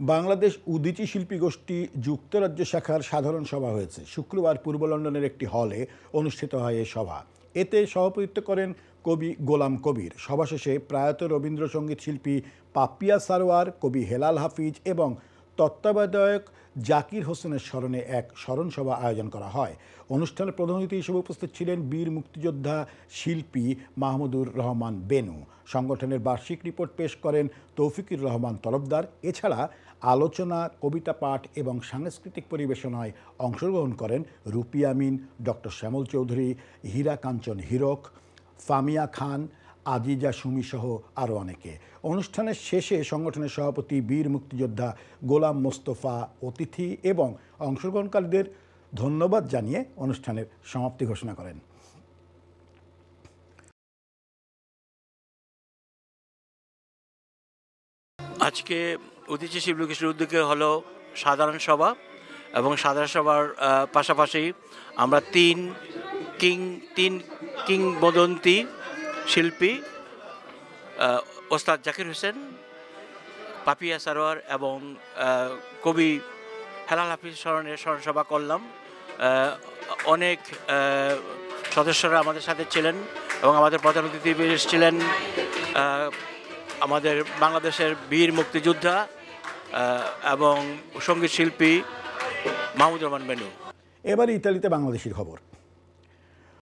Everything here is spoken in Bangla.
বাংলাদেশ উদীচী শিল্পী গোষ্ঠী যুক্তরাজ্য শাখার সাধারণ সভা হয়েছে। শুক্রবার পূর্ব লন্ডনের একটি হলে অনুষ্ঠিত হয় এই সভা। এতে সভাপতিত্ব করেন কবি গোলাম কবির। সভা শেষে প্রয়াত রবীন্দ্রসঙ্গীত শিল্পী পাপিয়া সারোয়ার, কবি হেলাল হাফিজ এবং তত্ত্বাবধায়ক জাকির হোসেনের স্মরণে এক স্মরণ সভা আয়োজন করা হয়। অনুষ্ঠানে প্রধান অতিথি হিসেবে উপস্থিত ছিলেন বীর মুক্তিযোদ্ধা শিল্পী মাহমুদুর রহমান বেনু। সংগঠনের বার্ষিক রিপোর্ট পেশ করেন তৌফিকুর রহমান তরফদার। এছাড়া আলোচনা, কবিতা পাঠ এবং সাংস্কৃতিক পরিবেশনায় অংশগ্রহণ করেন রুপি আমিন, ডক্টর শ্যামল চৌধুরী, হীরা কাঞ্চন হীরক, ফামিয়া খান, আজিজা সুমি সহ আরও অনেকে। অনুষ্ঠানের শেষে সংগঠনের সভাপতি বীর মুক্তিযোদ্ধা গোলাম মোস্তফা অতিথি এবং অংশগ্রহণকারীদের ধন্যবাদ জানিয়ে অনুষ্ঠানের সমাপ্তি ঘোষণা করেন। আজকে উদীচী শিল্পী গোষ্ঠীর উদ্যোগে হলো সাধারণ সভা এবং সাধারণ সভার পাশাপাশি আমরা তিন কিংবদন্তি শিল্পী ওস্তাদ জাকির হোসেন, পাপিয়া সারোয়ার এবং কবি হেলাল হাফিজ স্মরণের স্মরণসভা করলাম। অনেক সদস্যরা আমাদের সাথে ছিলেন এবং আমাদের প্রধান অতিথি ছিলেন আমাদের বাংলাদেশের বীর মুক্তিযোদ্ধা এবং সঙ্গীত শিল্পী মাহমুদুর রহমান বেনু। এবার ইতালিতে বাংলাদেশের খবর।